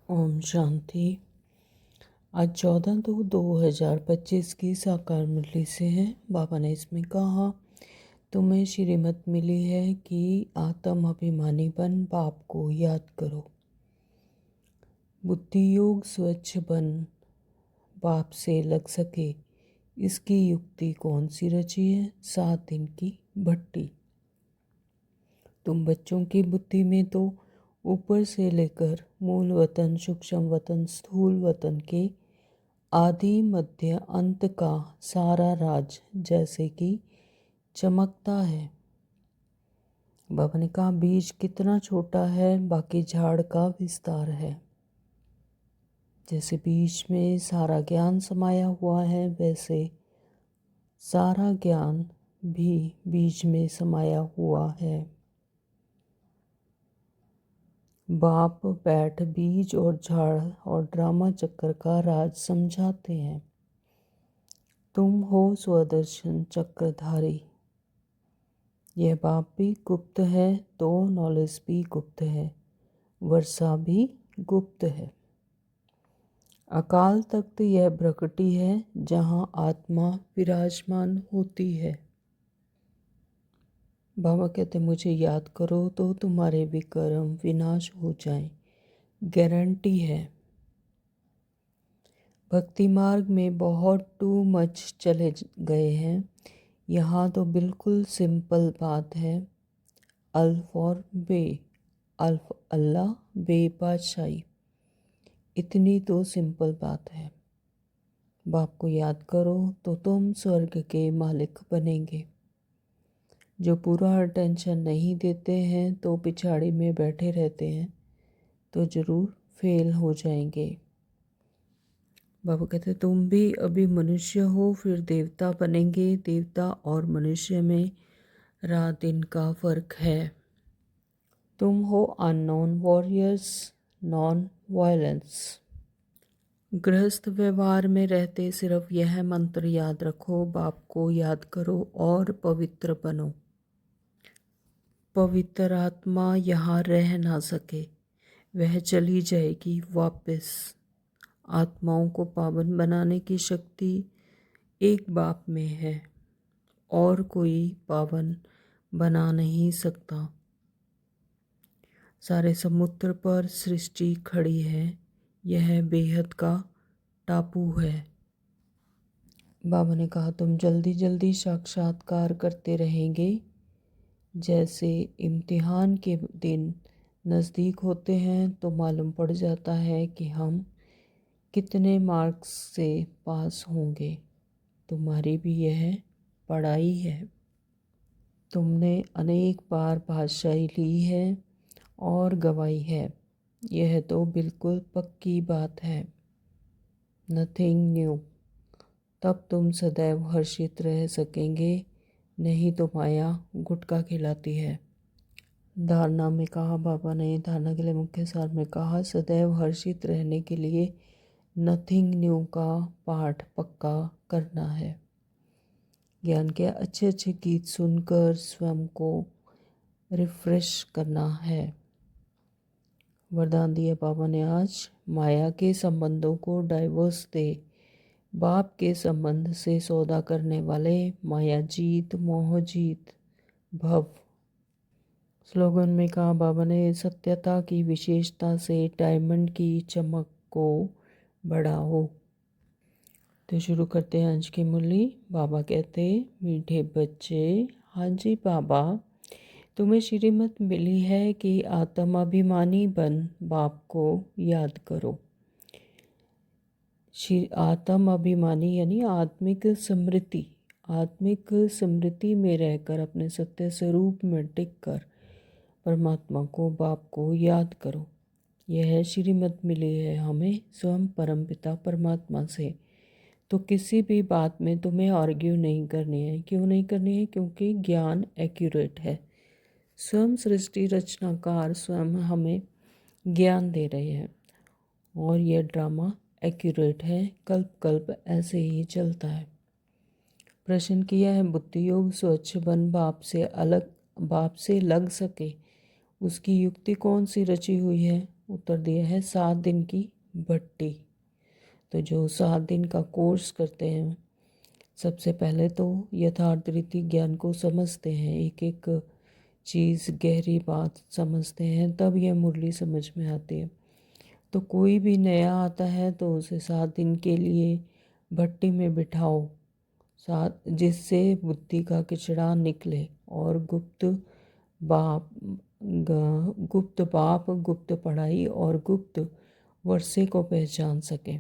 ओम शांति। आज 14/2/2025 की साकार मुरली से है। बाबा ने इसमें कहा, तुम्हें श्रीमत मिली है कि आत्म अभिमानी बन बाप को याद करो। बुद्धि योग स्वच्छ बन बाप से लग सके, इसकी युक्ति कौन सी रची है? 7 दिन की भट्टी। तुम बच्चों की बुद्धि में तो ऊपर से लेकर मूल वतन, सूक्ष्म वतन, स्थूल वतन के आदि मध्य अंत का सारा राज जैसे कि चमकता है। बाबा ने कहा, बीज कितना छोटा है, बाकी झाड़ का विस्तार है। जैसे बीज में सारा ज्ञान समाया हुआ है, वैसे सारा ज्ञान भी बीज में समाया हुआ है। बाप बैठ बीज और झाड़ और ड्रामा चक्कर का राज समझाते हैं। तुम हो स्वदर्शन चक्रधारी। यह बाप भी गुप्त है तो नॉलेज भी गुप्त है, वर्षा भी गुप्त है। अकाल तख्त यह प्रकृति है जहाँ आत्मा विराजमान होती है। बाबा कहते, मुझे याद करो तो तुम्हारे विकर्म विनाश हो जाएं, गारंटी है। भक्ति मार्ग में बहुत टू मच चले गए हैं। यहाँ तो बिल्कुल सिंपल बात है। अल्फ और बे, अल्फ अल्लाह, बे बादशाही, इतनी तो सिंपल बात है। बाप को याद करो तो तुम स्वर्ग के मालिक बनेंगे। जो पूरा अटेंशन नहीं देते हैं तो पिछाड़ी में बैठे रहते हैं तो ज़रूर फेल हो जाएंगे। बाबा कहते, तुम भी अभी मनुष्य हो, फिर देवता बनेंगे। देवता और मनुष्य में रात दिन का फर्क है। तुम हो अननोन वॉरियर्स, नॉन वायलेंस। गृहस्थ व्यवहार में रहते सिर्फ यह मंत्र याद रखो, बाप को याद करो और पवित्र बनो। पवित्र आत्मा यहाँ रह ना सके, वह चली जाएगी वापस। आत्माओं को पावन बनाने की शक्ति एक बाप में है और कोई पावन बना नहीं सकता। सारे समुद्र पर सृष्टि खड़ी है, यह बेहद का टापू है। बाबा ने कहा, तुम जल्दी जल्दी साक्षात्कार करते रहेंगे। जैसे इम्तिहान के दिन नज़दीक होते हैं तो मालूम पड़ जाता है कि हम कितने मार्क्स से पास होंगे। तुम्हारी भी यह पढ़ाई है। तुमने अनेक बार बादशाही ली है और गवाई है, यह तो बिल्कुल पक्की बात है। Nothing new. तब तुम सदैव हर्षित रह सकेंगे, नहीं तो माया गुटका खिलाती है। धारणा में कहा, बाबा ने धारणा के लिए मुख्य सार में कहा, सदैव हर्षित रहने के लिए नथिंग न्यू का पाठ पक्का करना है। ज्ञान के अच्छे अच्छे गीत सुनकर स्वयं को रिफ्रेश करना है। वरदान दिया बाबा ने आज, माया के संबंधों को डाइवोर्स दे। बाप के संबंध से सौदा करने वाले माया जीत, मोह जीत, भव। स्लोगन में कहा, बाबा ने सत्यता की विशेषता से डायमंड की चमक को बढ़ाओ। तो शुरू करते हैं आज की मुरली। बाबा कहते, मीठे बच्चे, हाँ जी बाबा, तुम्हें श्रीमत मिली है कि आत्माभिमानी बन बाप को याद करो। आत्म अभिमानी यानी आत्मिक स्मृति। आत्मिक स्मृति में रहकर अपने सत्य स्वरूप में टिक कर परमात्मा को, बाप को याद करो। यह श्रीमत मिली है हमें स्वयं परमपिता परमात्मा से। तो किसी भी बात में तुम्हें आर्ग्यू नहीं करनी है। क्यों नहीं करनी है? क्योंकि ज्ञान एक्यूरेट है। स्वयं सृष्टि रचनाकार स्वयं हमें ज्ञान दे रहे हैं और यह ड्रामा एक्यूरेट है, कल्प कल्प ऐसे ही चलता है। प्रश्न किया है, बुद्धि योग स्वच्छ बन बाप से अलग, बाप से लग सके, उसकी युक्ति कौन सी रची हुई है? उत्तर दिया है 7 दिन की भट्टी। तो जो 7 दिन का कोर्स करते हैं, सबसे पहले तो यथार्थ रीति ज्ञान को समझते हैं, एक एक चीज़ गहरी बात समझते हैं, तब यह मुरली समझ में आती है। तो कोई भी नया आता है तो उसे 7 दिन के लिए भट्टी में बिठाओ, साथ जिससे बुद्धि का किचड़ा निकले और बाप गुप्त पाप, गुप्त पढ़ाई और गुप्त वर्षे को पहचान सके।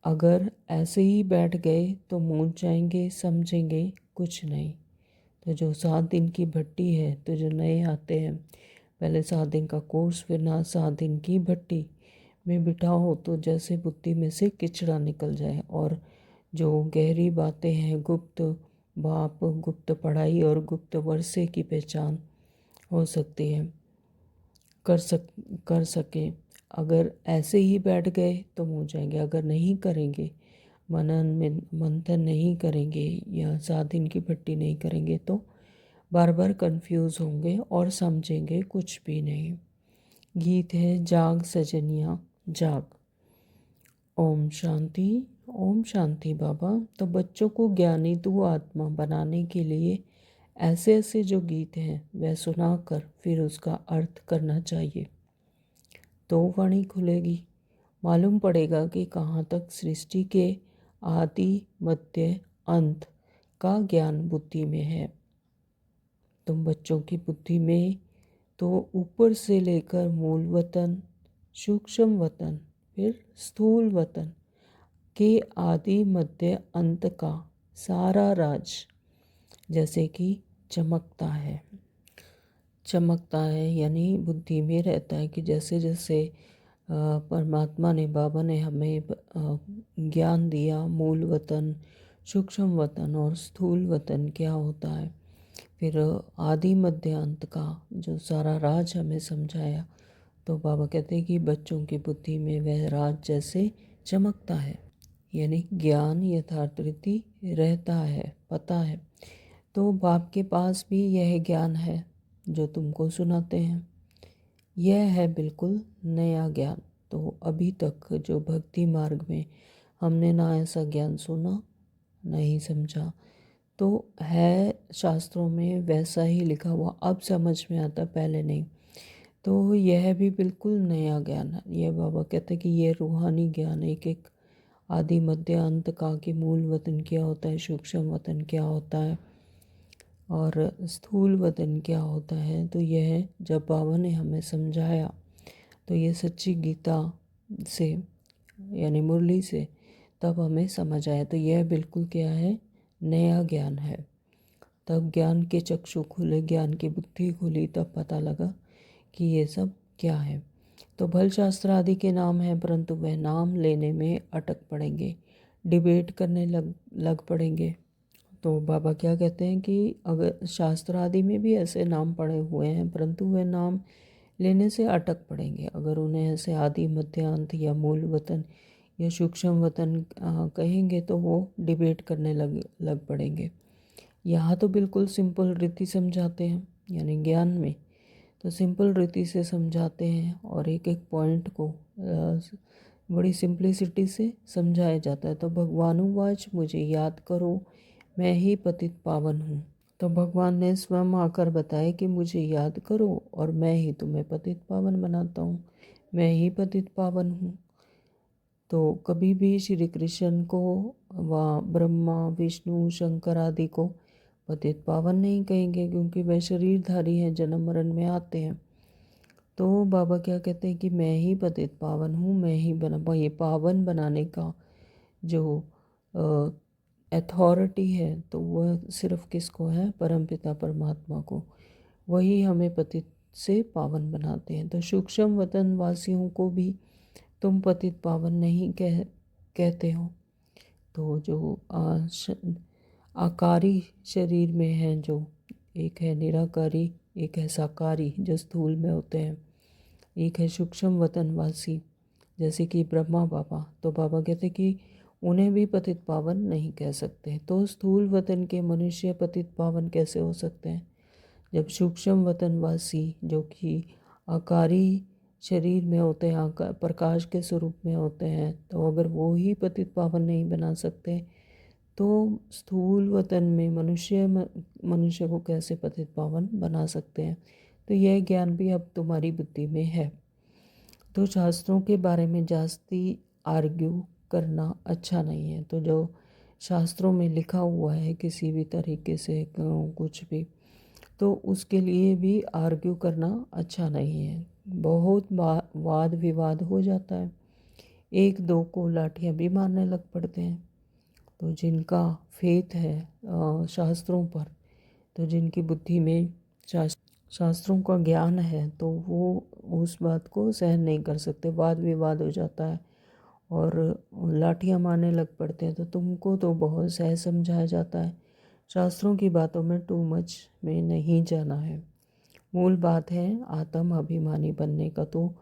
अगर ऐसे ही बैठ गए तो मूंझ जाएंगे, समझेंगे कुछ नहीं। तो जो 7 दिन की भट्टी है, तो जो नए आते हैं, पहले 7 दिन का कोर्स, फिर ना 7 दिन की भट्टी में बिठाओ तो जैसे बुद्धि में से किचड़ा निकल जाए और जो गहरी बातें हैं, गुप्त बाप, गुप्त पढ़ाई और गुप्त वर्षे की पहचान हो सकती है, कर सके। अगर ऐसे ही बैठ गए तो हो जाएंगे, अगर नहीं करेंगे, मनन में मंथन नहीं करेंगे या 7 दिन की भट्टी नहीं करेंगे तो बार बार कंफ्यूज होंगे और समझेंगे कुछ भी नहीं। गीत है जाग सजनिया जाग। ओम शांति। ओम शांति बाबा। तो बच्चों को ज्ञानी तू आत्मा बनाने के लिए ऐसे ऐसे जो गीत हैं वह सुनाकर फिर उसका अर्थ करना चाहिए, तो वाणी खुलेगी, मालूम पड़ेगा कि कहाँ तक सृष्टि के आदि मध्य अंत का ज्ञान बुद्धि में है। तुम बच्चों की बुद्धि में तो ऊपर से लेकर मूल वतन, सूक्ष्म वतन, फिर स्थूल वतन के आदि मध्य अंत का सारा राज जैसे कि चमकता है यानी बुद्धि में रहता है कि जैसे जैसे परमात्मा ने, बाबा ने हमें ज्ञान दिया, मूल वतन, सूक्ष्म वतन और स्थूल वतन क्या होता है, फिर आदि मध्य अंत का जो सारा राज हमें समझाया, तो बाबा कहते हैं कि बच्चों की बुद्धि में वह राज जैसे चमकता है, यानी ज्ञान यथार्थ रीति रहता है, पता है। तो बाप के पास भी यह ज्ञान है जो तुमको सुनाते हैं, यह है बिल्कुल नया ज्ञान। तो अभी तक जो भक्ति मार्ग में हमने ना ऐसा ज्ञान सुना, नहीं समझा, तो है शास्त्रों में वैसा ही लिखा हुआ, अब समझ में आता, पहले नहीं। तो यह भी बिल्कुल नया ज्ञान है। यह बाबा कहते हैं कि यह रूहानी ज्ञान, एक एक आदि मध्य अंत का कि मूल वतन क्या होता है, सूक्ष्म वतन क्या होता है और स्थूल वतन क्या होता है। तो यह जब बाबा ने हमें समझाया तो ये सच्ची गीता से यानी मुरली से तब हमें समझ आया। तो यह बिल्कुल क्या है, नया ज्ञान है। तब ज्ञान के चक्षु खुले, ज्ञान की बुद्धि खुली, तब पता लगा कि ये सब क्या है। तो भल शास्त्र आदि के नाम हैं, परंतु वह नाम लेने में अटक पड़ेंगे, डिबेट करने लग पड़ेंगे। तो बाबा क्या कहते हैं कि अगर शास्त्र आदि में भी ऐसे नाम पड़े हुए हैं, परंतु वह नाम लेने से अटक पड़ेंगे। अगर उन्हें ऐसे आदि मध्य अंत या मूल वतन या सूक्ष्म वतन कहेंगे तो वो डिबेट करने लग पड़ेंगे। यहाँ तो बिल्कुल सिंपल रीति समझाते हैं, यानी ज्ञान में तो सिंपल रीति से समझाते हैं और एक एक पॉइंट को बड़ी सिंप्लिसिटी से समझाया जाता है। तो भगवानुवाच मुझे याद करो, मैं ही पतित पावन हूँ। तो भगवान ने स्वयं आकर बताया कि मुझे याद करो और मैं ही तुम्हें पतित पावन बनाता हूँ, मैं ही पतित पावन हूँ। तो कभी भी श्री कृष्ण को व ब्रह्मा विष्णु शंकर आदि को पतित पावन नहीं कहेंगे, क्योंकि वह शरीरधारी हैं, जन्म मरण में आते हैं। तो बाबा क्या कहते हैं कि मैं ही पतित पावन हूँ, मैं ही ये पावन बनाने का जो अथॉरिटी है तो वह सिर्फ किसको है, परमपिता परमात्मा को। वही हमें पतित से पावन बनाते हैं। तो सूक्ष्म वतन वासियों को भी तुम पतित पावन नहीं कहते हो। तो जो आकारी शरीर में है, जो एक है निराकारी, एक है साकारी जो स्थूल में होते हैं, एक है सूक्ष्म वतनवासी जैसे कि ब्रह्मा बाबा। तो बाबा कहते कि उन्हें भी पतित पावन नहीं कह सकते। तो स्थूल वतन के मनुष्य पतित पावन कैसे हो सकते हैं, जब सूक्ष्म वतनवासी जो कि आकारी शरीर में होते हैं, प्रकाश के स्वरूप में होते हैं, तो अगर वो ही पतित पावन नहीं बना सकते तो स्थूल वतन में मनुष्य को कैसे पतित पावन बना सकते हैं। तो यह ज्ञान भी अब तुम्हारी बुद्धि में है। तो शास्त्रों के बारे में जास्ती आर्ग्यू करना अच्छा नहीं है। तो जो शास्त्रों में लिखा हुआ है किसी भी तरीके से कुछ भी, तो उसके लिए भी आर्ग्यू करना अच्छा नहीं है। बहुत वाद विवाद हो जाता है, एक दो को लाठियाँ भी मारने लग पड़ते हैं। तो जिनका फेथ है शास्त्रों पर, तो जिनकी बुद्धि में शास्त्रों का ज्ञान है, तो वो उस बात को सहन नहीं कर सकते, वाद विवाद हो जाता है और लाठियाँ मारने लग पड़ते हैं। तो तुमको तो बहुत सहज समझाया जाता है, शास्त्रों की बातों में टू मच में नहीं जाना है। मूल बात है आत्म अभिमानी बनने का। तो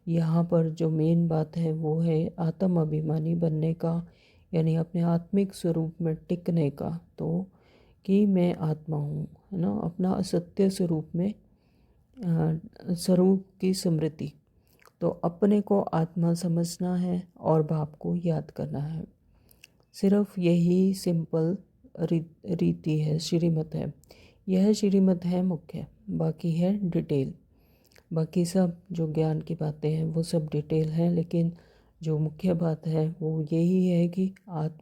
यहाँ पर जो मेन बात है वो है आत्म अभिमानी बनने का, यानी अपने आत्मिक स्वरूप में टिकने का। तो कि मैं आत्मा हूँ, है ना, अपना असत्य स्वरूप में स्वरूप की स्मृति। तो अपने को आत्मा समझना है और बाप को याद करना है। सिर्फ यही सिंपल रीति है, श्रीमत है। यह श्रीमत है मुख्य, बाकी है डिटेल। बाकी सब जो ज्ञान की बातें हैं वो सब डिटेल हैं, लेकिन जो मुख्य बात है वो यही है कि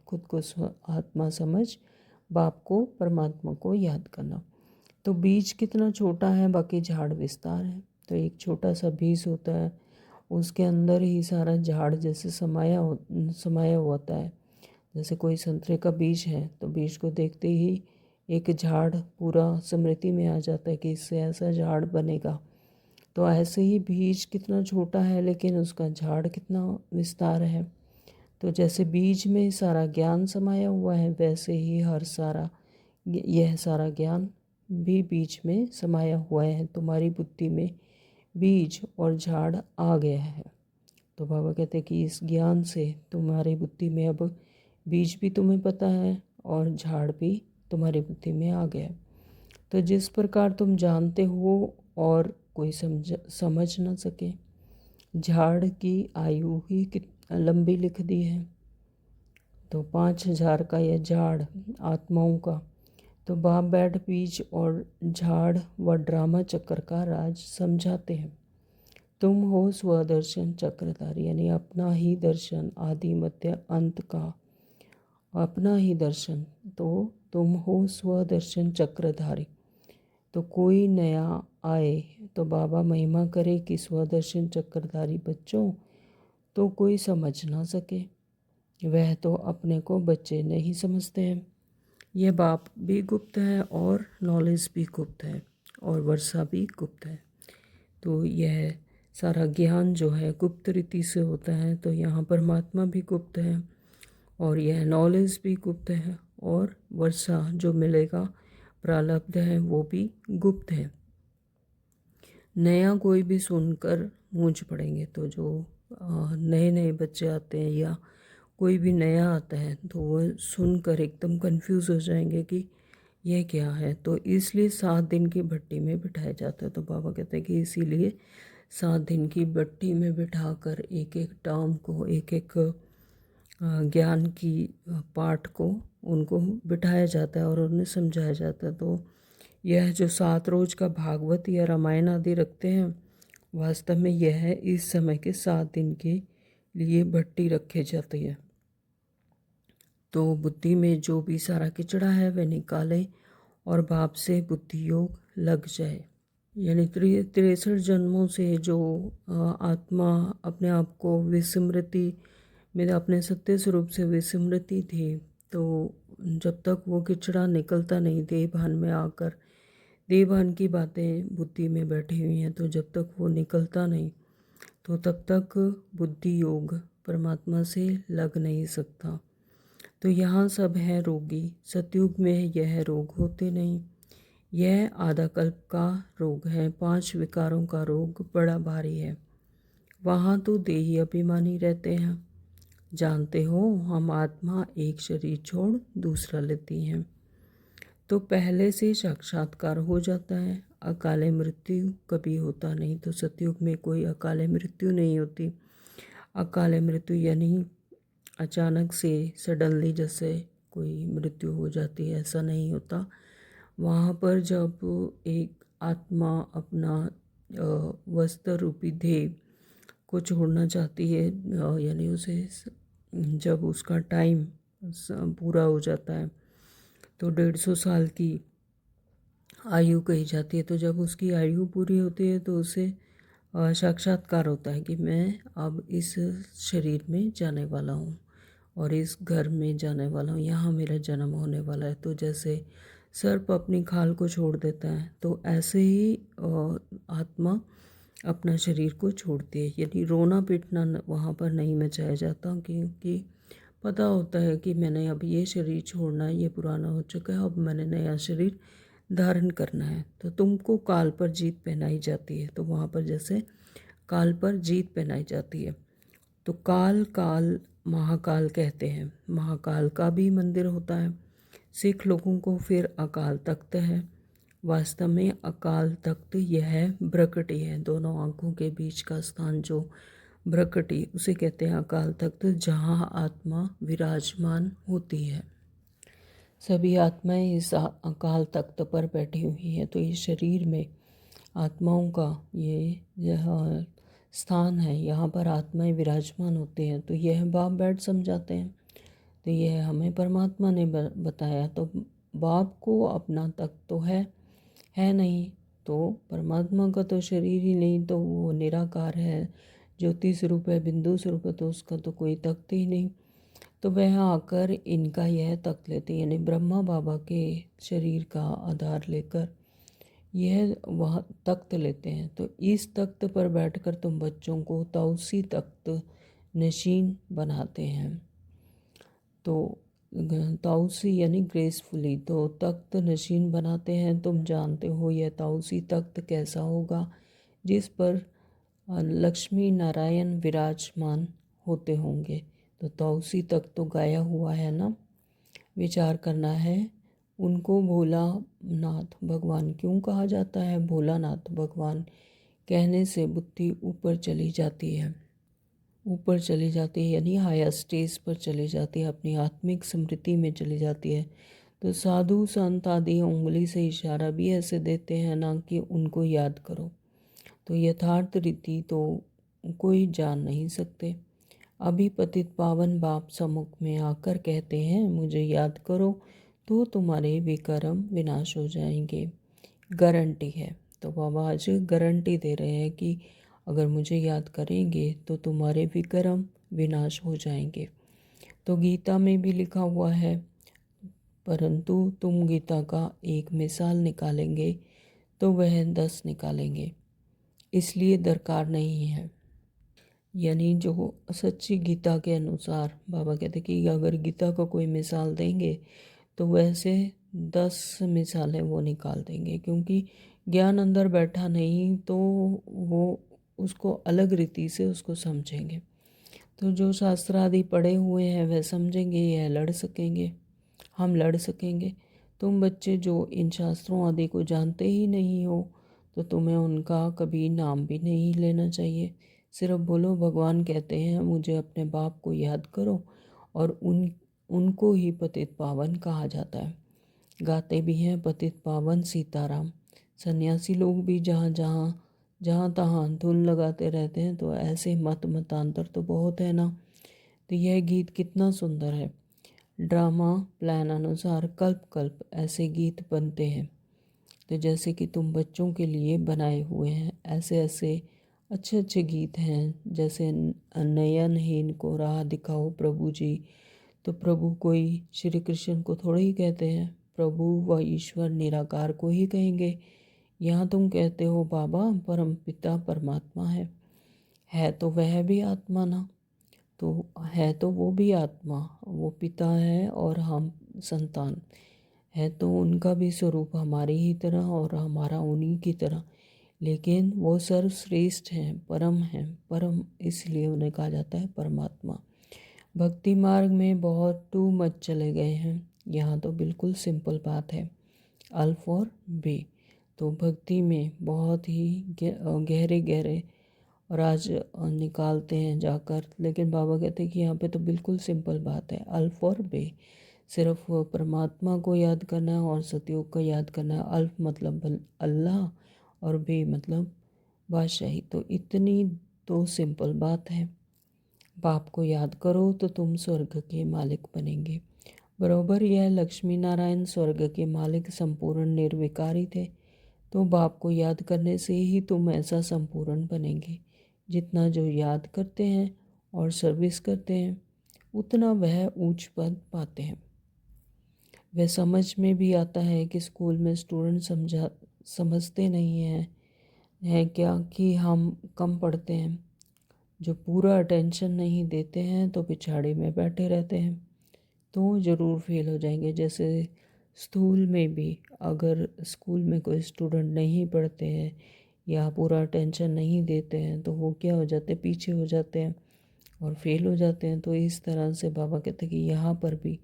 खुद को आत्मा समझ, बाप को, परमात्मा को याद करना। तो बीज कितना छोटा है, बाकी झाड़ विस्तार है। तो एक छोटा सा बीज होता है, उसके अंदर ही सारा झाड़ जैसे समाया होता है। जैसे कोई संतरे का बीज है तो बीज को देखते ही एक झाड़ पूरा स्मृति में आ जाता है कि इससे ऐसा झाड़ बनेगा। तो ऐसे ही बीज कितना छोटा है लेकिन उसका झाड़ कितना विस्तार है। तो जैसे बीज में सारा ज्ञान समाया हुआ है, वैसे ही यह सारा ज्ञान भी बीज में समाया हुआ है। तुम्हारी बुद्धि में बीज और झाड़ आ गया है। तो बाबा कहते हैं कि इस ज्ञान से तुम्हारी बुद्धि में अब बीज भी तुम्हें पता है और झाड़ भी तुम्हारी बुद्धि में आ गया है। तो जिस प्रकार तुम जानते हो और कोई समझ ना सके, झाड़ की आयु ही लंबी लिख दी है। तो 5000 का यह झाड़ आत्माओं का, तो बाप बैठ बीज और झाड़ व ड्रामा चक्र का राज समझाते हैं। तुम हो स्वदर्शन चक्रधारी, यानी अपना ही दर्शन आदि मध्य अंत का, अपना ही दर्शन। तो तुम हो स्वदर्शन चक्रधारी। तो कोई नया आए तो बाबा महिमा करे कि स्वदर्शन चक्रधारी बच्चों तो कोई समझ ना सके, वह तो अपने को बच्चे नहीं समझते हैं। यह बाप भी गुप्त है और नॉलेज भी गुप्त है और वर्षा भी गुप्त है। तो यह सारा ज्ञान जो है गुप्त रीति से होता है। तो यहाँ परमात्मा भी गुप्त है और यह नॉलेज भी गुप्त है और वर्षा जो मिलेगा प्रारब्ध है वो भी गुप्त है। नया कोई भी सुनकर मूंझ पड़ेंगे। तो जो नए नए बच्चे आते हैं या कोई भी नया आता है तो वो सुनकर एकदम कंफ्यूज हो जाएंगे कि यह क्या है। तो इसलिए 7 दिन की भट्टी में बिठाया जाता है। तो बाबा कहते हैं कि इसीलिए 7 दिन की भट्टी में बिठाकर एक एक टर्म को, एक एक ज्ञान की पाठ को उनको बिठाया जाता है और उन्हें समझाया जाता है। तो यह जो 7 रोज का भागवत या रामायण आदि रखते हैं, वास्तव में यह है इस समय के 7 दिन के लिए भट्टी रखे जाती है। तो बुद्धि में जो भी सारा किचड़ा है वह निकाले और बाप से बुद्धि योग लग जाए। यानी 63 जन्मों से जो आत्मा अपने आप को विस्मृति में, अपने सत्य स्वरूप से विस्मृति थी, तो जब तक वो किचड़ा निकलता नहीं देह भान में आकर, देह भान की बातें बुद्धि में बैठी हुई हैं, तो जब तक वो निकलता नहीं तो तब तक बुद्धि योग परमात्मा से लग नहीं सकता। तो यहाँ सब है रोगी, सतयुग में यह रोग होते नहीं। यह आधा कल्प का रोग है, 5 विकारों का रोग बड़ा भारी है। वहाँ तो देही अभिमानी रहते हैं। जानते हो हम आत्मा एक शरीर छोड़ दूसरा लेती हैं। तो पहले से साक्षात्कार हो जाता है, अकाले मृत्यु कभी होता नहीं। तो सतयुग में कोई अकाले मृत्यु नहीं होती। अकाले मृत्यु यानी अचानक से सडनली जैसे कोई मृत्यु हो जाती है, ऐसा नहीं होता। वहाँ पर जब एक आत्मा अपना वस्त्र रूपी देह को छोड़ना चाहती है, यानी उसे जब उसका टाइम पूरा हो जाता है तो 150 साल की आयु कही जाती है। तो जब उसकी आयु पूरी होती है तो उसे साक्षात्कार होता है कि मैं अब इस शरीर में जाने वाला हूँ और इस घर में जाने वाला हूँ, यहाँ मेरा जन्म होने वाला है। तो जैसे सर्प अपनी खाल को छोड़ देता है, तो ऐसे ही आत्मा अपना शरीर को छोड़ती है। यानी रोना पीटना वहाँ पर नहीं मचाया जाता, क्योंकि पता होता है कि मैंने अब ये शरीर छोड़ना है, ये पुराना हो चुका है, अब मैंने नया शरीर धारण करना है। तो तुमको काल पर जीत पहनाई जाती है। तो वहाँ पर जैसे काल पर जीत पहनाई जाती है। तो काल महाकाल कहते हैं। महाकाल का भी मंदिर होता है। सिख लोगों को फिर अकाल तख्त है। वास्तव में अकाल तख्त यह भ्रकटी है, दोनों आंखों के बीच का स्थान जो भ्रकटी, उसे कहते हैं अकाल तख्त, जहाँ आत्मा विराजमान होती है। सभी आत्माएं इस अकाल तख्त पर बैठी हुई हैं। तो इस शरीर में आत्माओं का यह स्थान है, यहाँ पर आत्माएं विराजमान होती हैं। तो यह बाप बैठ समझाते हैं। तो यह हमें परमात्मा ने बताया। तो बाप को अपना तख्त तो है नहीं, तो परमात्मा का तो शरीर ही नहीं, तो वो निराकार है, ज्योति स्वरूप है, बिंदु स्वरूप है, तो उसका तो कोई तख्त ही नहीं। तो वह आकर इनका यह तख्त लेते, यानी ब्रह्मा बाबा के शरीर का आधार लेकर यह वह तख्त लेते हैं। तो इस तख्त पर बैठकर तुम बच्चों को ताउसी तख्त नशीन बनाते हैं। तो ताउसी यानी ग्रेसफुली, तो तख्त नशीन बनाते हैं। तुम जानते हो यह ताउसी तख्त कैसा होगा, जिस पर लक्ष्मी नारायण विराजमान होते होंगे। तो ताउसी तख्त तो गाया हुआ है ना, विचार करना है। उनको भोलानाथ भगवान क्यों कहा जाता है? भोलानाथ भगवान कहने से बुद्धि ऊपर चली जाती है, ऊपर चली जाती है, यानी हायर स्टेज पर चली जाती है, अपनी आत्मिक स्मृति में चली जाती है। तो साधु संत आदि उंगली से इशारा भी ऐसे देते हैं ना कि उनको याद करो। तो यथार्थ रीति तो कोई जान नहीं सकते। अभी पतित पावन बाप सम्मुख में आकर कहते हैं मुझे याद करो, तो तुम्हारे विकर्म विनाश हो जाएंगे, गारंटी है। तो बाबा आज गारंटी दे रहे हैं कि अगर मुझे याद करेंगे तो तुम्हारे विकर्म विनाश हो जाएंगे। तो गीता में भी लिखा हुआ है, परंतु तुम गीता का एक मिसाल निकालेंगे तो वह 10 निकालेंगे, इसलिए दरकार नहीं है। यानी जो सच्ची गीता के अनुसार बाबा कहते कि अगर गीता को कोई मिसाल देंगे तो वैसे 10 मिसालें वो निकाल देंगे, क्योंकि ज्ञान अंदर बैठा नहीं तो वो उसको अलग रीति से उसको समझेंगे। तो जो शास्त्र आदि पढ़े हुए हैं वह समझेंगे, यह लड़ सकेंगे, हम लड़ सकेंगे। तुम बच्चे जो इन शास्त्रों आदि को जानते ही नहीं हो, तो तुम्हें उनका कभी नाम भी नहीं लेना चाहिए। सिर्फ बोलो भगवान कहते हैं मुझे अपने बाप को याद करो, और उनको ही पतित पावन कहा जाता है। गाते भी हैं पतित पावन सीताराम। सन्यासी लोग भी जहाँ तहाँ धुन लगाते रहते हैं। तो ऐसे मतांतर तो बहुत है ना। तो यह गीत कितना सुंदर है। ड्रामा प्लान अनुसार कल्प कल्प ऐसे गीत बनते हैं। तो जैसे कि तुम बच्चों के लिए बनाए हुए हैं, ऐसे ऐसे अच्छे अच्छे गीत हैं। जैसे नयनहीन को राह दिखाओ प्रभु जी। तो प्रभु कोई श्री कृष्ण को थोड़े ही कहते हैं, प्रभु व ईश्वर निराकार को ही कहेंगे। यहाँ तुम कहते हो बाबा परम पिता परमात्मा है तो वह भी आत्मा ना। तो है तो वो भी आत्मा, वो पिता है और हम संतान है, तो उनका भी स्वरूप हमारी ही तरह और हमारा उन्हीं की तरह। लेकिन वो सर्वश्रेष्ठ हैं, परम इसलिए उन्हें कहा जाता है परमात्मा। भक्ति मार्ग में बहुत टू मच चले गए हैं, यहाँ तो बिल्कुल सिंपल बात है, अल्फ और बी। तो भक्ति में बहुत ही गहरे गहरे राज निकालते हैं जाकर। लेकिन बाबा कहते हैं कि यहाँ पे तो बिल्कुल सिंपल बात है, अल्फ और बे, सिर्फ परमात्मा को याद करना है और सतयुग को याद करना है। अल्फ मतलब अल्लाह और बे मतलब बादशाही। तो इतनी तो सिंपल बात है। बाप को याद करो तो तुम स्वर्ग के मालिक बनेंगे। बरोबर यह लक्ष्मी नारायण स्वर्ग के मालिक संपूर्ण निर्विकारी थे। तो बाप को याद करने से ही तुम ऐसा संपूर्ण बनेंगे। जितना जो याद करते हैं और सर्विस करते हैं उतना वह ऊंच पद पाते हैं। वह समझ में भी आता है कि स्कूल में स्टूडेंट समझते नहीं हैं क्या कि हम कम पढ़ते हैं। जो पूरा अटेंशन नहीं देते हैं तो पिछाड़ी में बैठे रहते हैं, तो ज़रूर फेल हो जाएंगे। जैसे स्कूल में भी अगर स्कूल में कोई स्टूडेंट नहीं पढ़ते हैं या पूरा अटेंशन नहीं देते हैं तो वो क्या हो जाते हैं, पीछे हो जाते हैं और फेल हो जाते हैं। तो इस तरह से बाबा कहते हैं कि यहाँ पर भी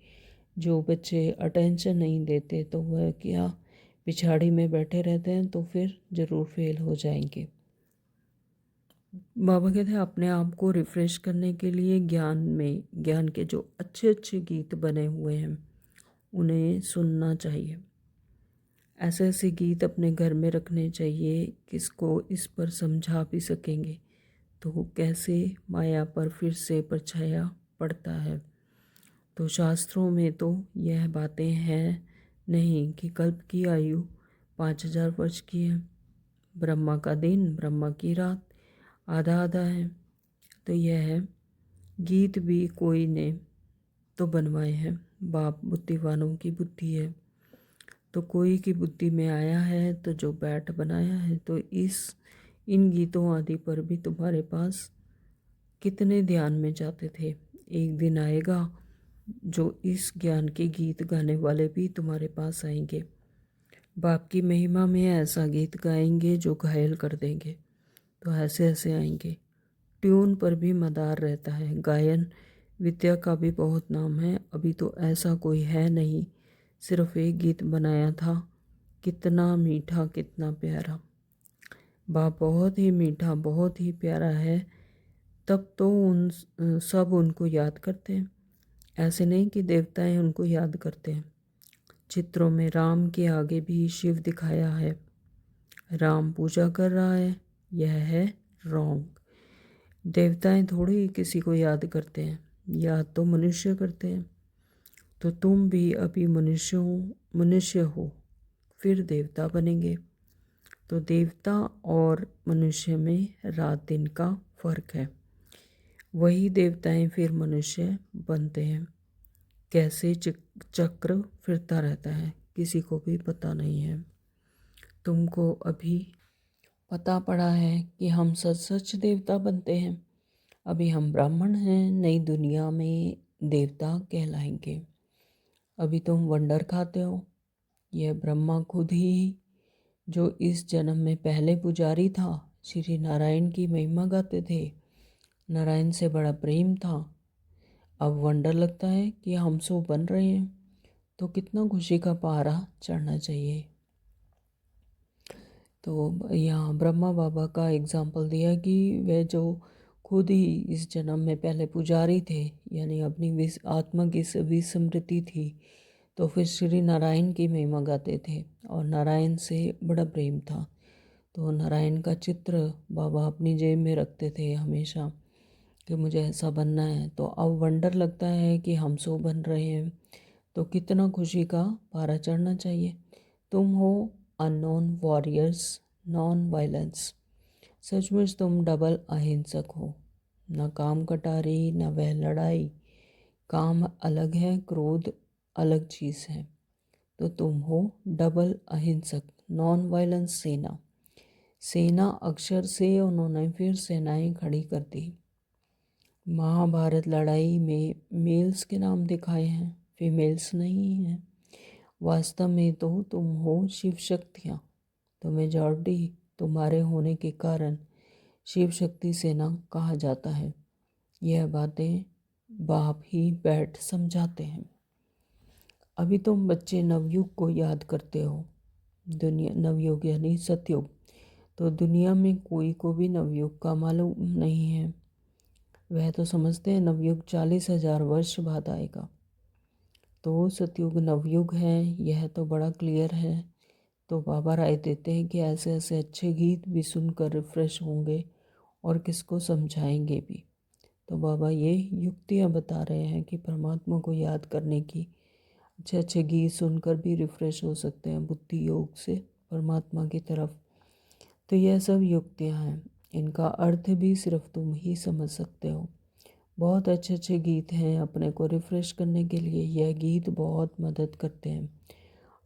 जो बच्चे अटेंशन नहीं देते तो वह क्या पिछाड़ी में बैठे रहते हैं, तो फिर ज़रूर फेल हो जाएंगे। बाबा कहते हैं अपने आप को रिफ़्रेश करने के लिए ज्ञान के जो अच्छे अच्छे गीत बने हुए हैं उन्हें सुनना चाहिए। ऐसे ऐसे गीत अपने घर में रखने चाहिए किसको इस पर समझा भी सकेंगे तो कैसे माया पर फिर से परछाया पड़ता है। तो शास्त्रों में तो यह बातें हैं नहीं कि कल्प की आयु 5000 वर्ष की है, ब्रह्मा का दिन ब्रह्मा की रात आधा आधा है। तो यह गीत भी कोई ने तो बनवाए हैं, बाप बुद्धिवानों की बुद्धि है। तो कोई की बुद्धि में आया है तो जो बैठ बनाया है। तो इन गीतों आदि पर भी तुम्हारे पास कितने ध्यान में जाते थे। एक दिन आएगा जो इस ज्ञान के गीत गाने वाले भी तुम्हारे पास आएंगे, बाप की महिमा में ऐसा गीत गाएंगे जो घायल कर देंगे। तो ऐसे ऐसे आएंगे। ट्यून पर भी मदार रहता है। गायन विद्या का भी बहुत नाम है। अभी तो ऐसा कोई है नहीं, सिर्फ एक गीत बनाया था, कितना मीठा कितना प्यारा। बाप बहुत ही मीठा बहुत ही प्यारा है। तब तो सब उनको याद करते हैं। ऐसे नहीं कि देवताएं उनको याद करते हैं। चित्रों में राम के आगे भी शिव दिखाया है। राम पूजा कर रहा है, यह है रॉन्ग। देवताएं थोड़ी ही किसी को याद करते हैं, याद तो मनुष्य करते हैं। तो तुम भी अभी मनुष्य हो फिर देवता बनेंगे। तो देवता और मनुष्य में रात दिन का फर्क है। वही देवताएं फिर मनुष्य बनते हैं। कैसे चक्र फिरता रहता है किसी को भी पता नहीं है। तुमको अभी पता पड़ा है कि हम सच सच देवता बनते हैं। अभी हम ब्राह्मण हैं, नई दुनिया में देवता कहलाएंगे। अभी तुम वंडर खाते हो। यह ब्रह्मा खुद ही जो इस जन्म में पहले पुजारी था, श्री नारायण की महिमा गाते थे, नारायण से बड़ा प्रेम था। अब वंडर लगता है कि हम सो बन रहे हैं, तो कितना खुशी का पहाड़ा चढ़ना चाहिए। तो यहाँ ब्रह्मा बाबा का एग्जाम्पल दिया कि वे जो खुद ही इस जन्म में पहले पुजारी थे, यानी अपनी आत्मा की विस्मृति थी, तो फिर श्री नारायण की महिमा गाते थे और नारायण से बड़ा प्रेम था। तो नारायण का चित्र बाबा अपनी जेब में रखते थे हमेशा कि मुझे ऐसा बनना है। तो अब वंडर लगता है कि हम सो बन रहे हैं, तो कितना खुशी का पारा चढ़ना चाहिए। तुम हो अननोन वॉरियर्स नॉन वायलेंस। सचमुच तुम डबल अहिंसक हो। न काम कटारी न वह लड़ाई। काम अलग है, क्रोध अलग चीज़ है। तो तुम हो डबल अहिंसक नॉन वायलेंस सेना। सेना अक्षर से उन्होंने फिर सेनाएं खड़ी कर दी। महाभारत लड़ाई में मेल्स के नाम दिखाए हैं, फीमेल्स नहीं हैं। वास्तव में तो तुम हो शिव शक्तियाँ। तो मेजॉरिटी तुम्हारे होने के कारण शिव शक्ति सेना कहा जाता है। यह बातें बाप ही बैठ समझाते हैं। अभी तुम बच्चे नवयुग को याद करते हो। दुनिया नवयुग यानी सतयुग। तो दुनिया में कोई को भी नवयुग का मालूम नहीं है। वह तो समझते हैं नवयुग 40,000 वर्ष बाद आएगा। तो सतयुग नवयुग है, यह तो बड़ा क्लियर है। तो बाबा राय देते हैं कि ऐसे ऐसे अच्छे गीत भी सुनकर रिफ्रेश होंगे और किसको समझाएंगे भी। तो बाबा ये युक्तियाँ बता रहे हैं कि परमात्मा को याद करने की, अच्छे अच्छे गीत सुनकर भी रिफ्रेश हो सकते हैं बुद्धि योग से परमात्मा की तरफ। तो यह सब युक्तियाँ हैं, इनका अर्थ भी सिर्फ तुम ही समझ सकते हो। बहुत अच्छे अच्छे गीत हैं अपने को रिफ्रेश करने के लिए, यह गीत बहुत मदद करते हैं।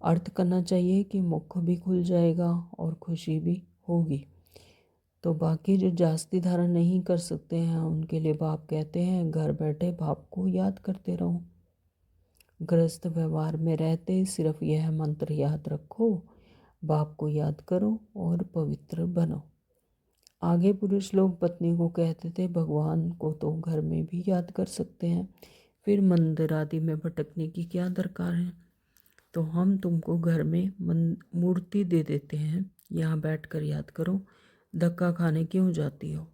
अर्थ करना चाहिए कि मुख भी खुल जाएगा और खुशी भी होगी। तो बाकी जो जास्ती धारण नहीं कर सकते हैं उनके लिए बाप कहते हैं घर बैठे बाप को याद करते रहो। गृहस्थ व्यवहार में रहते सिर्फ यह मंत्र याद रखो, बाप को याद करो और पवित्र बनो। आगे पुरुष लोग पत्नी को कहते थे भगवान को तो घर में भी याद कर सकते हैं, फिर मंदिर आदि में भटकने की क्या दरकार है। तो हम तुमको घर में मूर्ति दे देते हैं, यहाँ बैठकर याद करो, धक्का खाने क्यों जाती हो।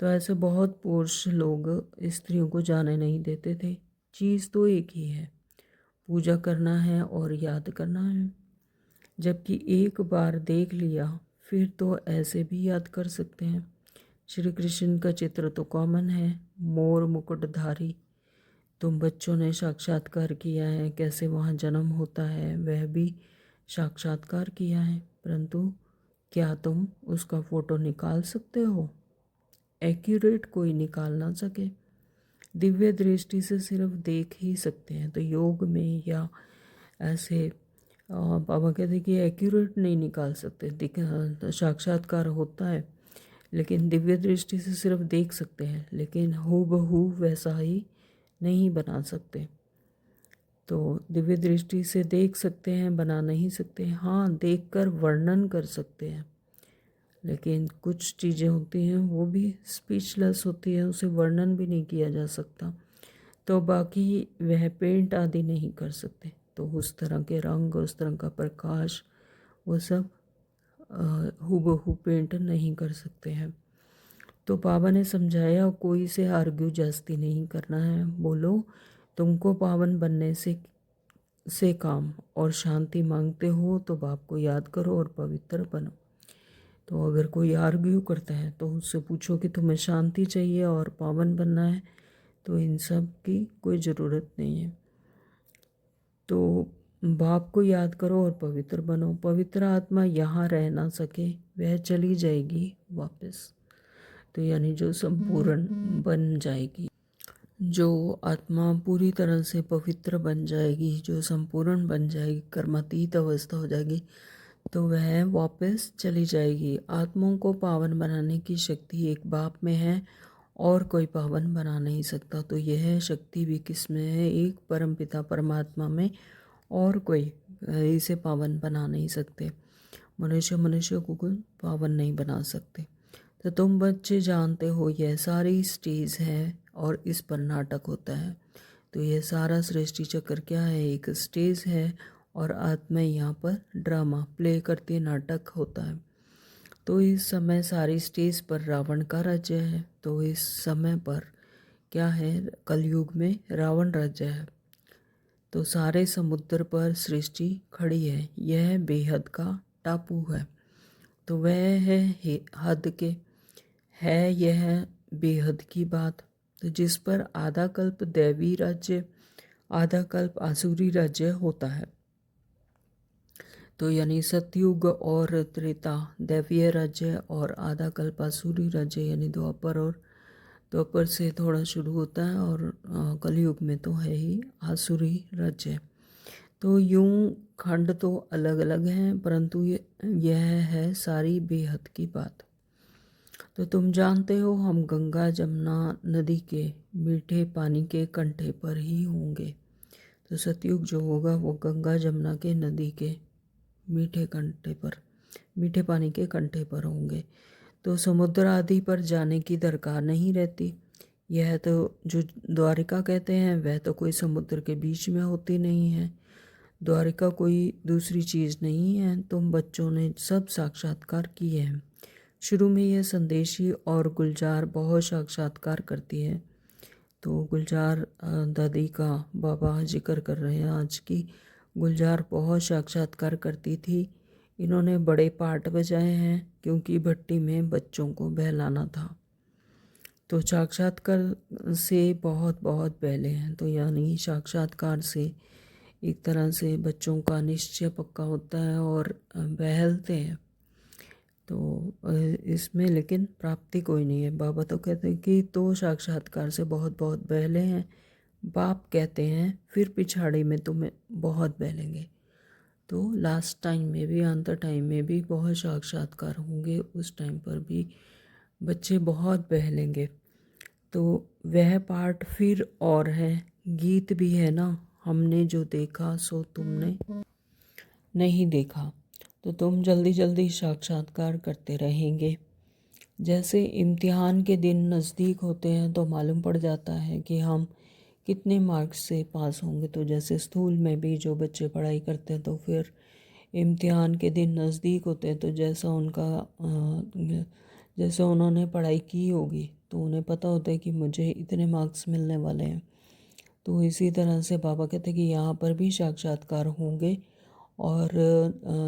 तो ऐसे बहुत पुरुष लोग स्त्रियों को जाने नहीं देते थे। चीज़ तो एक ही है, पूजा करना है और याद करना है। जबकि एक बार देख लिया फिर तो ऐसे भी याद कर सकते हैं। श्री कृष्ण का चित्र तो कॉमन है, मोर मुकुटधारी। तुम बच्चों ने साक्षात्कार किया है, कैसे वहाँ जन्म होता है वह भी साक्षात्कार किया है, परंतु क्या तुम उसका फ़ोटो निकाल सकते हो? एक्यूरेट कोई निकाल ना सके, दिव्य दृष्टि से सिर्फ देख ही सकते हैं। तो योग में या ऐसे बाबा कहते हैं कि एक्यूरेट नहीं निकाल सकते, साक्षात्कार होता है लेकिन दिव्य दृष्टि से सिर्फ देख सकते हैं, लेकिन हूबहू वैसा ही नहीं बना सकते। तो दिव्य दृष्टि से देख सकते हैं, बना नहीं सकते। हाँ, देखकर वर्णन कर सकते हैं, लेकिन कुछ चीज़ें होती हैं वो भी स्पीचलेस होती है, उसे वर्णन भी नहीं किया जा सकता। तो बाकी वह पेंट आदि नहीं कर सकते, तो उस तरह के रंग, उस तरह का प्रकाश, वो सब हूबहू पेंट नहीं कर सकते हैं। तो बाबा ने समझाया कोई से आर्ग्यू जास्ती नहीं करना है, बोलो तुमको पावन बनने से काम और शांति मांगते हो तो बाप को याद करो और पवित्र बनो। तो अगर कोई आर्ग्यू करता है तो उससे पूछो कि तुम्हें शांति चाहिए और पावन बनना है, तो इन सब की कोई ज़रूरत नहीं है। तो बाप को याद करो और पवित्र बनो। पवित्र आत्मा यहाँ रह ना सके, वह चली जाएगी वापस। तो यानी जो संपूर्ण बन जाएगी, जो आत्मा पूरी तरह से पवित्र बन जाएगी, जो संपूर्ण बन जाएगी, कर्मातीत अवस्था हो जाएगी, तो वह वापस चली जाएगी। आत्माओं को पावन बनाने की शक्ति एक बाप में है और कोई पावन बना नहीं सकता। तो यह शक्ति भी किस में है? एक परमपिता परमात्मा में, और कोई इसे पावन बना नहीं सकते। मनुष्य को कोई पावन नहीं बना सकते। तो तुम बच्चे जानते हो यह सारी स्टेज है और इस पर नाटक होता है। तो यह सारा सृष्टि चक्र क्या है? एक स्टेज है और आत्मा यहाँ पर ड्रामा प्ले करती है, नाटक होता है। तो इस समय सारी स्टेज पर रावण का राज्य है। तो इस समय पर क्या है? कलयुग में रावण राज्य है। तो सारे समुद्र पर सृष्टि खड़ी है, यह बेहद का टापू है। तो वह है हद के, है यह बेहद की बात। तो जिस पर आधा कल्प दैवी राज्य, आधा कल्प आसुरी राज्य होता है। तो यानी सतयुग और त्रेता दैवीय राज्य और आधा कल्प आसुरी राज्य, यानी द्वापर से थोड़ा शुरू होता है और कलयुग में तो है ही आसुरी राज्य। तो यूं खंड तो अलग अलग हैं, परंतु यह है सारी बेहद की बात। तो तुम जानते हो हम गंगा जमुना नदी के मीठे पानी के कंठे पर ही होंगे। तो सतयुग जो होगा वो गंगा जमुना के नदी के मीठे कंठे पर, मीठे पानी के कंठे पर होंगे। तो समुद्र आदि पर जाने की दरकार नहीं रहती। यह तो जो द्वारिका कहते हैं वह तो कोई समुद्र के बीच में होती नहीं है। द्वारिका कोई दूसरी चीज़ नहीं है, तुम बच्चों ने सब साक्षात्कार किए हैं। शुरू में यह संदेशी और गुलजार बहुत साक्षात्कार करती है। तो गुलजार दादी का बाबा जिक्र कर रहे हैं आज की। गुलजार बहुत साक्षात्कार करती थी। इन्होंने बड़े पार्ट बजाए हैं क्योंकि भट्टी में बच्चों को बहलाना था। तो साक्षात्कार से बहुत बहुत पहले हैं, तो यानी साक्षात्कार से एक तरह से बच्चों का निश्चय पक्का होता है और बहलते हैं। तो इसमें लेकिन प्राप्ति कोई नहीं है। बाबा तो कहते हैं कि तो साक्षात्कार से बहुत बहुत बहले हैं। बाप कहते हैं फिर पिछाड़ी में तुम्हें बहुत बहलेंगे। तो लास्ट टाइम में भी, अंत टाइम में भी बहुत साक्षात्कार होंगे, उस टाइम पर भी बच्चे बहुत बहलेंगे। तो वह पार्ट फिर और है, गीत भी है ना, हमने जो देखा सो तुमने नहीं देखा। तो तुम जल्दी जल्दी साक्षात्कार करते रहेंगे। जैसे इम्तिहान के दिन नज़दीक होते हैं तो मालूम पड़ जाता है कि हम कितने मार्क्स से पास होंगे। तो जैसे स्कूल में भी जो बच्चे पढ़ाई करते हैं तो फिर इम्तिहान के दिन नज़दीक होते हैं तो जैसे उन्होंने पढ़ाई की होगी तो उन्हें पता होता है कि मुझे इतने मार्क्स मिलने वाले हैं। तो इसी तरह से बाबा कहते हैं कि यहाँ पर भी साक्षात्कार होंगे और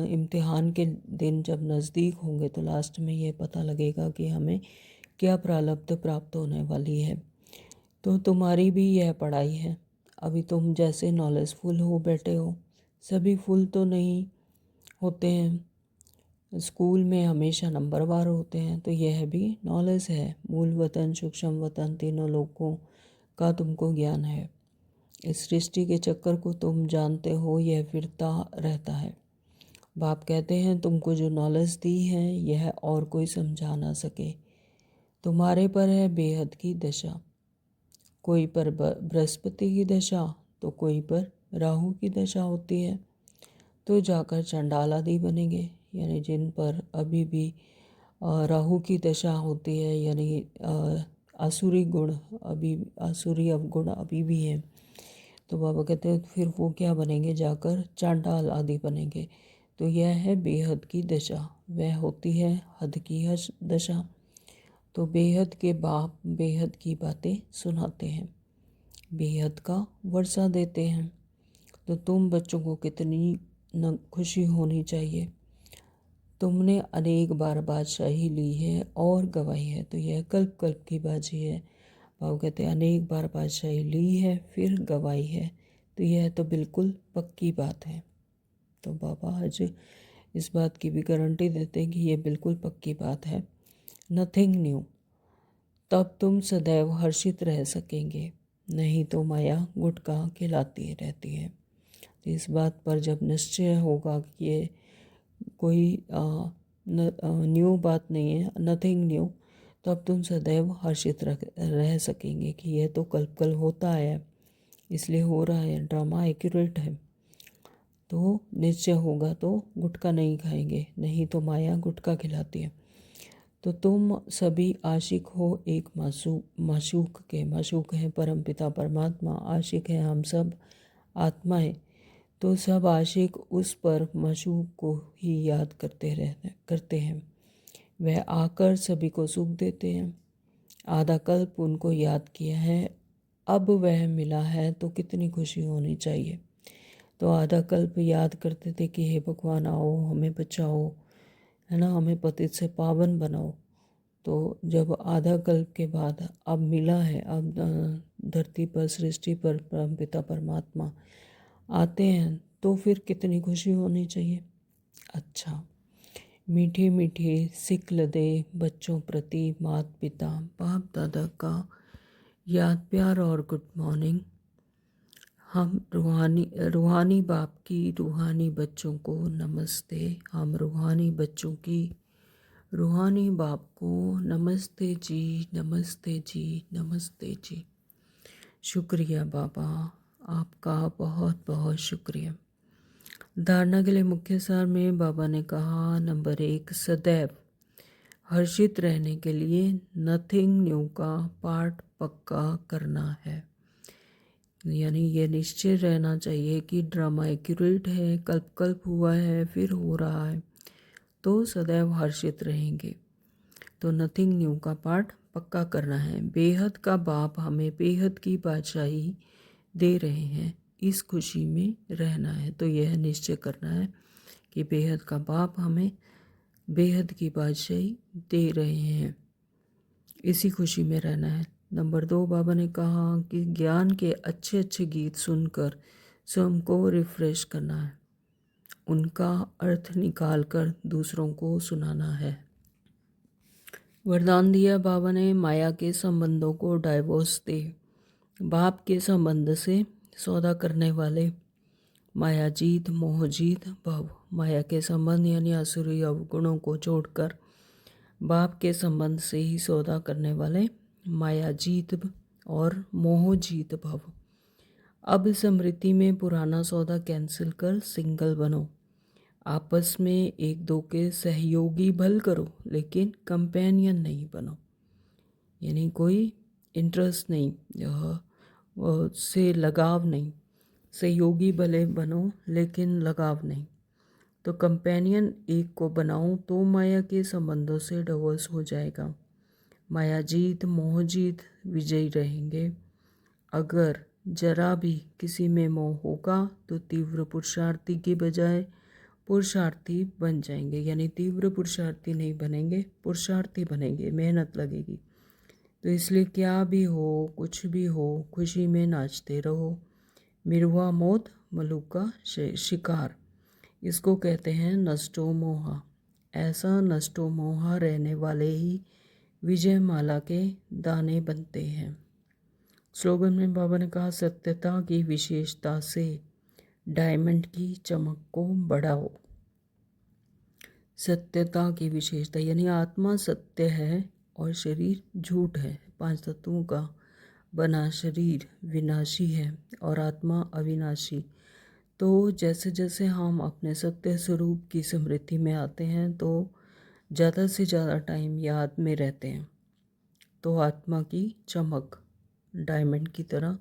इम्तिहान के दिन जब नज़दीक होंगे तो लास्ट में ये पता लगेगा कि हमें क्या प्रारब्ध प्राप्त होने वाली है। तो तुम्हारी भी यह पढ़ाई है। अभी तुम जैसे नॉलेजफुल हो बैठे हो, सभी फुल तो नहीं होते हैं। स्कूल में हमेशा नंबरवार होते हैं, तो यह भी नॉलेज है। मूल वतन, सूक्ष्म वतन, तीनों लोगों का तुमको ज्ञान है। इस सृष्टि के चक्कर को तुम जानते हो, यह फिरता रहता है। बाप कहते हैं तुमको जो नॉलेज दी है यह और कोई समझा ना सके। तुम्हारे पर है बेहद की दशा, कोई पर बृहस्पति की दशा तो कोई पर राहु की दशा होती है। तो जाकर चंडाल आदि बनेंगे, यानी जिन पर अभी भी राहु की दशा होती है, यानी आसुरी गुण अभी, आसुरी अवगुण अभी भी हैं। तो बाबा कहते हैं फिर वो क्या बनेंगे, जाकर चांडाल आदि बनेंगे। तो यह है बेहद की दशा, वह होती है हद की दशा। तो बेहद के बाप बेहद की बातें सुनाते हैं, बेहद का वर्षा देते हैं। तो तुम बच्चों को कितनी खुशी होनी चाहिए। तुमने अनेक बार बादशाही ली है और गवाई है। तो यह कल्प कल्प की बाजी है। बाबा कहते हैं अनेक बार बादशाही ली है फिर गवाई है, तो यह तो बिल्कुल पक्की बात है। तो बाबा आज इस बात की भी गारंटी देते हैं कि ये बिल्कुल पक्की बात है। नथिंग न्यू, तब तुम सदैव हर्षित रह सकेंगे, नहीं तो माया गुटका खिलाती रहती है। तो इस बात पर जब निश्चय होगा कि ये कोई न्यू बात नहीं है, नथिंग न्यू, तब तुम सदैव हर्षित रह सकेंगे कि यह तो कल होता है, इसलिए हो रहा है, ड्रामा एक्यूरेट है। तो निश्चय होगा तो गुटखा नहीं खाएंगे, नहीं तो माया गुटखा खिलाती है। तो तुम सभी आशिक हो एक माशूक के। माशूक हैं परमपिता परमात्मा, आशिक हैं हम सब आत्माएं। तो सब आशिक उस पर माशूक को ही याद करते हैं। वह आकर सभी को सुख देते हैं। आधा कल्प उनको याद किया है, अब वह मिला है तो कितनी खुशी होनी चाहिए। तो आधा कल्प याद करते थे कि हे भगवान आओ हमें बचाओ, है ना, हमें पतित से पावन बनाओ। तो जब आधा कल्प के बाद अब मिला है, अब धरती पर सृष्टि पर परमपिता परमात्मा आते हैं तो फिर कितनी खुशी होनी चाहिए। अच्छा, मीठे मीठे सिक्ल दे बच्चों प्रति माता पिता बाप दादा का याद प्यार और गुड मॉर्निंग। हम रूहानी बाप की रूहानी बच्चों को नमस्ते। हम रूहानी बच्चों की रूहानी बाप को नमस्ते जी, नमस्ते जी, नमस्ते जी। शुक्रिया बाबा, आपका बहुत बहुत शुक्रिया। धारणा के लिए मुख्य सार में बाबा ने कहा, नंबर 1, सदैव हर्षित रहने के लिए नथिंग न्यू का पाठ पक्का करना है। यानी ये निश्चय रहना चाहिए कि ड्रामा एक्यूरेट है, कल्प हुआ है, फिर हो रहा है, तो सदैव हर्षित रहेंगे। तो नथिंग न्यू का पाठ पक्का करना है। बेहद का बाप हमें बेहद की बादशाही दे रहे हैं, इस खुशी में रहना है। तो यह निश्चय करना है कि बेहद का बाप हमें बेहद की बादशाही दे रहे हैं, इसी खुशी में रहना है। नंबर 2, बाबा ने कहा कि ज्ञान के अच्छे अच्छे गीत सुनकर स्वयं को रिफ्रेश करना है, उनका अर्थ निकाल कर दूसरों को सुनाना है। वरदान दिया बाबा ने, माया के संबंधों को डाइवोर्स दे। बाप के संबंध से सौदा करने वाले माया जीत मोह जीत भव। माया के संबंध यानी आसुरी अवगुणों को जोड़कर बाप के संबंध से ही सौदा करने वाले माया जीत और मोह जीत भव। अब स्मृति में पुराना सौदा कैंसिल कर सिंगल बनो। आपस में एक दो के सहयोगी भल करो, लेकिन कंपेनियन नहीं बनो। यानी कोई इंटरेस्ट नहीं, से लगाव नहीं। सहयोगी भले बनो लेकिन लगाव नहीं। तो कंपेनियन एक को बनाओ तो माया के संबंधों से डिवोर्स हो जाएगा। माया जीत मोह जीत विजयी रहेंगे। अगर जरा भी किसी में मोह होगा तो तीव्र पुरुषार्थी की बजाय पुरुषार्थी बन जाएंगे। यानी तीव्र पुरुषार्थी नहीं बनेंगे, पुरुषार्थी बनेंगे, मेहनत लगेगी। तो इसलिए क्या भी हो, कुछ भी हो, खुशी में नाचते रहो। मिरुआ मौत मलुका शिकार, इसको कहते हैं नष्टो मोहा। ऐसा नष्टो मोहा रहने वाले ही विजय माला के दाने बनते हैं। स्लोगन में बाबा ने कहा, सत्यता की विशेषता से डायमंड की चमक को बढ़ाओ। सत्यता की विशेषता यानी आत्मा सत्य है और शरीर झूठ है। 5 तत्वों का बना शरीर विनाशी है और आत्मा अविनाशी। तो जैसे जैसे हम अपने सत्य स्वरूप की स्मृति में आते हैं तो ज़्यादा से ज़्यादा टाइम याद में रहते हैं, तो आत्मा की चमक डायमंड की तरह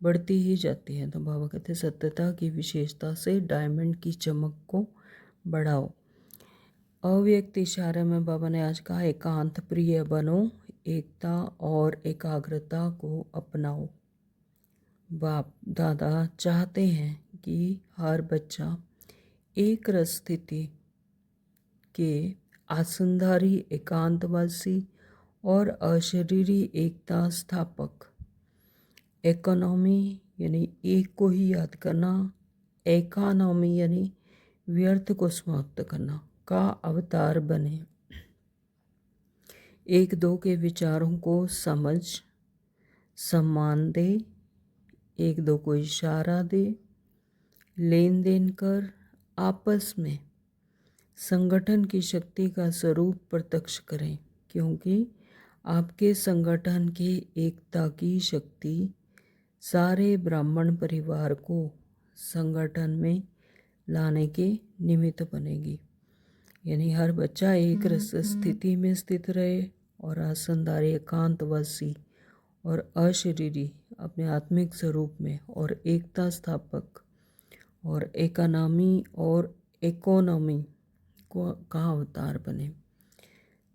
बढ़ती ही जाती है। तो बाबा कहते हैं सत्यता की विशेषता से डायमंड की चमक को बढ़ाओ। अव्यक्त इशारे में बाबा ने आज कहा, एकांत प्रिय बनो, एकता और एकाग्रता को अपनाओ। बाप दादा चाहते हैं कि हर बच्चा एक रस स्थिति के आसनधारी, एकांतवासी और अशरीरी एकता स्थापक, इकोनॉमी यानी एक को ही याद करना, इकोनॉमी यानी व्यर्थ को समाप्त करना का अवतार बने। एक दो के विचारों को समझ सम्मान दे, एक दो को इशारा दे, लेन देन कर आपस में संगठन की शक्ति का स्वरूप प्रत्यक्ष करें, क्योंकि आपके संगठन की एकता की शक्ति सारे ब्राह्मण परिवार को संगठन में लाने के निमित्त बनेगी। यानी हर बच्चा एक रस स्थिति में स्थित रहे और आसनदारी, एकांतवासी और अशरीरी अपने आत्मिक स्वरूप में और एकता स्थापक और इकोनॉमी का अवतार बने।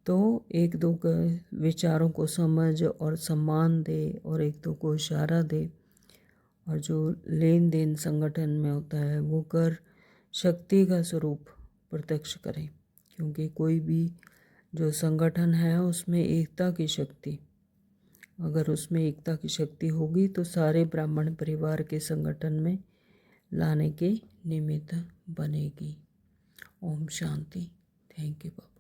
तो एक दो के विचारों को समझ और सम्मान दे और एक दो को इशारा दे, और जो लेन देन संगठन में होता है वो कर शक्ति का स्वरूप प्रत्यक्ष करें, क्योंकि कोई भी जो संगठन है उसमें एकता की शक्ति, अगर उसमें एकता की शक्ति होगी तो सारे ब्राह्मण परिवार के संगठन में लाने के निमित्त बनेगी। Om Shanti. Thank you Baba.